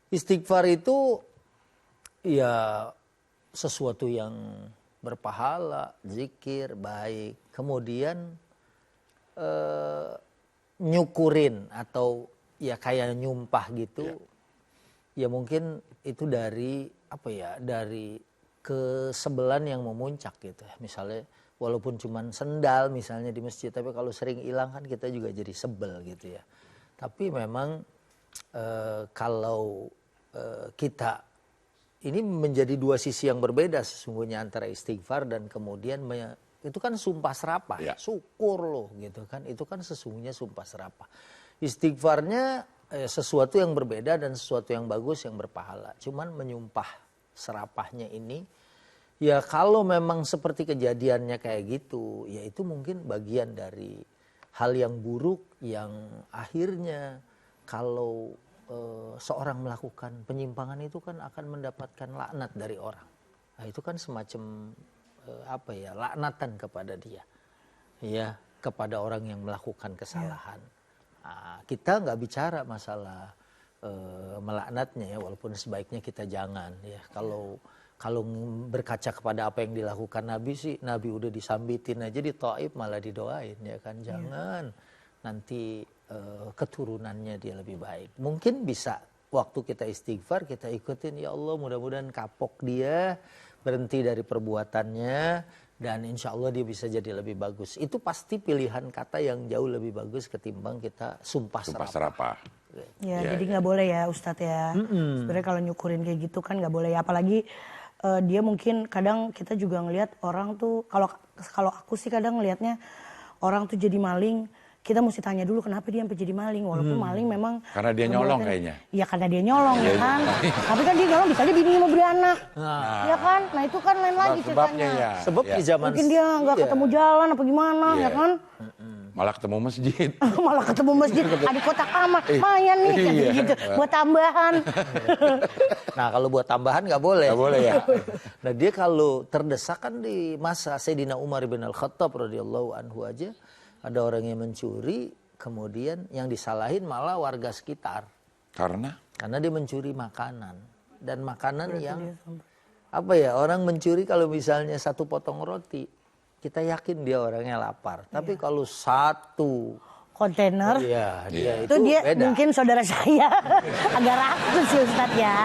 Istighfar itu ya sesuatu yang berpahala, zikir, baik. Kemudian nyukurin atau ya kayak nyumpah gitu. Ya mungkin itu dari apa ya? Dari kesebelan yang memuncak gitu. Misalnya walaupun cuman sendal misalnya di masjid, tapi kalau sering hilang kan kita juga jadi sebel gitu ya. Tapi memang kalau kita ini menjadi dua sisi yang berbeda sesungguhnya antara istighfar dan kemudian itu kan sumpah serapah, syukur loh gitu kan, itu kan sesungguhnya sumpah serapah. Istighfarnya sesuatu yang berbeda dan sesuatu yang bagus yang berpahala. Cuman menyumpah serapahnya ini ya kalau memang seperti kejadiannya kayak gitu, ya itu mungkin bagian dari hal yang buruk yang akhirnya kalau seorang melakukan penyimpangan itu kan akan mendapatkan laknat dari orang. Nah, itu kan semacam apa ya, laknatan kepada dia. Ya, kepada orang yang melakukan kesalahan. Nah, kita nggak bicara masalah melaknatnya ya, walaupun sebaiknya kita jangan ya. Kalau berkaca kepada apa yang dilakukan Nabi sih, Nabi udah disambitin aja di Thaif malah didoain ya kan. Jangan nanti keturunannya dia lebih baik. Mungkin bisa waktu kita istighfar kita ikutin, ya Allah mudah-mudahan kapok dia, berhenti dari perbuatannya, dan insya Allah dia bisa jadi lebih bagus. Itu pasti pilihan kata yang jauh lebih bagus ketimbang kita sumpah serapah. Ya, jadi nggak boleh ya Ustadz ya. Sebenarnya kalau nyukurin kayak gitu kan nggak boleh ya. Apalagi dia mungkin kadang kita juga ngelihat orang tuh, kalau aku sih kadang ngelihatnya orang tuh jadi maling. Kita mesti tanya dulu kenapa dia sampai jadi maling, walaupun maling memang karena dia nyolong kayaknya. Iya karena dia nyolong ya kan. Tapi kan dia nyolong misalnya bininya mau beri anak. Ya kan? Nah itu kan lain lagi ceritanya. Ya. Sebab di zaman mungkin dia nggak ketemu jalan apa gimana ya kan. Malah ketemu masjid. Malah ketemu masjid, ada kotak amal, lumayan nih gitu, buat tambahan. Nah kalau buat tambahan nggak boleh. Nggak boleh ya. Nah dia kalau terdesak kan di masa Sayyidina Umar bin Al-Khattab radhiyallahu anhu aja, ada orang yang mencuri, kemudian yang disalahin malah warga sekitar. Karena dia mencuri makanan. Dan makanan yang apa ya, orang mencuri kalau misalnya satu potong roti, kita yakin dia orangnya lapar. Tapi kalau satu kontainer, dia itu dia beda. Mungkin saudara saya agak rakus sih Ustadz ya.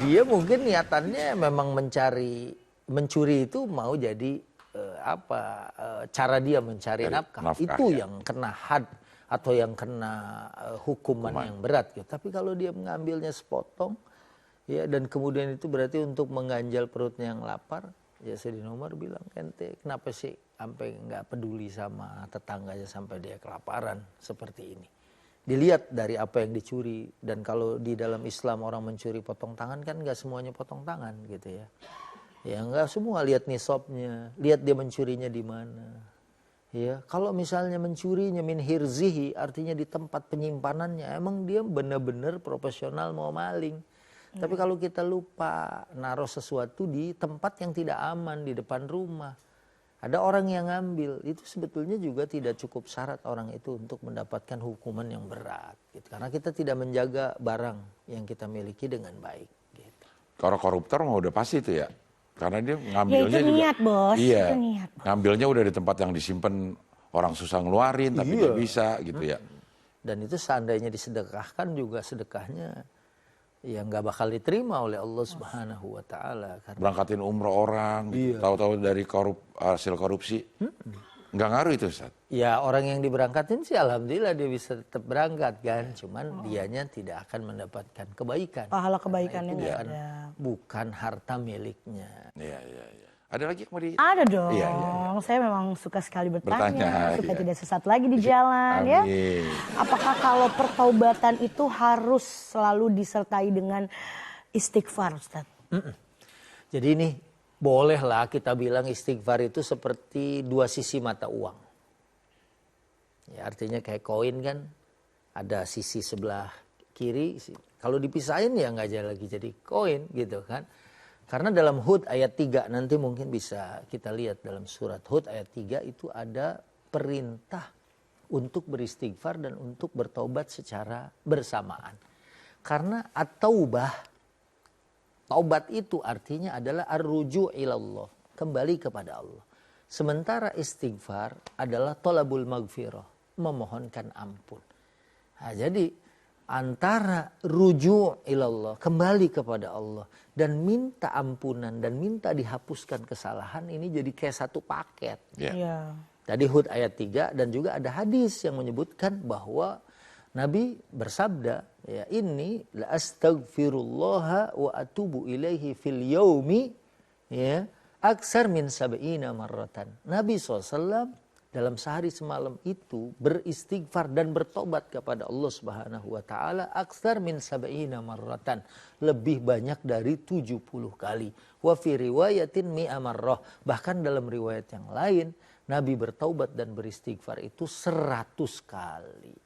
Dia mungkin niatannya memang mencuri itu mau jadi cara dia mencari nafkah itu ya. Yang kena had atau yang kena hukuman yang berat gitu. Tapi kalau dia mengambilnya sepotong ya, dan kemudian itu berarti untuk mengganjal perutnya yang lapar, ya Sayyidina Umar bilang, ente kenapa sih sampai nggak peduli sama tetangganya sampai dia kelaparan seperti ini. Dilihat dari apa yang dicuri, dan kalau di dalam Islam orang mencuri potong tangan kan nggak semuanya potong tangan gitu ya. Ya enggak semua, lihat nisabnya, lihat dia mencurinya di mana. Ya, kalau misalnya mencurinya min hirzihi, artinya di tempat penyimpanannya, emang dia benar-benar profesional mau maling. Tapi kalau kita lupa naruh sesuatu di tempat yang tidak aman di depan rumah, ada orang yang ngambil, itu sebetulnya juga tidak cukup syarat orang itu untuk mendapatkan hukuman yang berat. Gitu. Karena kita tidak menjaga barang yang kita miliki dengan baik. Gitu. Kalau koruptor mah udah pasti itu ya. Karena dia ngambilnya ya itu niat, juga, bos. iya, itu niat, bos. Ngambilnya udah di tempat yang disimpan orang susah ngeluarin, tapi dia bisa gitu ya. Dan itu seandainya disedekahkan juga sedekahnya ya nggak bakal diterima oleh Allah Subhanahu Wa Taala. Berangkatin umroh orang, gitu. Tahu-tahu dari hasil korupsi, nggak ngaruh itu Ustaz? Ya orang yang diberangkatin sih alhamdulillah dia bisa tetap berangkat kan, cuman dianya tidak akan mendapatkan kebaikan. Pahala kebaikannya nggak ada. Bukan harta miliknya. Iya. Ada lagi mau Ada dong. Iya. Saya memang suka sekali bertanya, supaya tidak sesat lagi di jalan. Amin. Ya. Apakah kalau pertaubatan itu harus selalu disertai dengan istighfar, Ustaz? Jadi ini bolehlah kita bilang istighfar itu seperti dua sisi mata uang. Ya, artinya kayak koin kan, ada sisi sebelah kiri. Kalau dipisahin ya nggak jadi lagi jadi koin gitu kan. Karena dalam Hud ayat 3 nanti mungkin bisa kita lihat dalam surat Hud ayat 3 itu ada perintah untuk beristighfar dan untuk bertobat secara bersamaan. Karena at-taubah, taubat itu artinya adalah ar-ruju' ilallah, kembali kepada Allah. Sementara istighfar adalah thalabul maghfirah, memohonkan ampun. Nah, jadi antara ruju' ilallah, kembali kepada Allah, dan minta ampunan dan minta dihapuskan kesalahan, ini jadi kayak satu paket. Iya. Tadi Hud ayat 3, dan juga ada hadis yang menyebutkan bahwa Nabi bersabda, ya, inni la astaghfirullah wa atubu ilaihi fil yaumi, ya, aksar min sab'ina marratan. Nabi SAW dalam sehari semalam itu beristighfar dan bertobat kepada Allah Subhanahu wa taala aksar min sab'ina marratan, lebih banyak dari 70 kali. Wa fi riwayatin mi'a marrah, bahkan dalam riwayat yang lain Nabi bertaubat dan beristighfar itu 100 kali.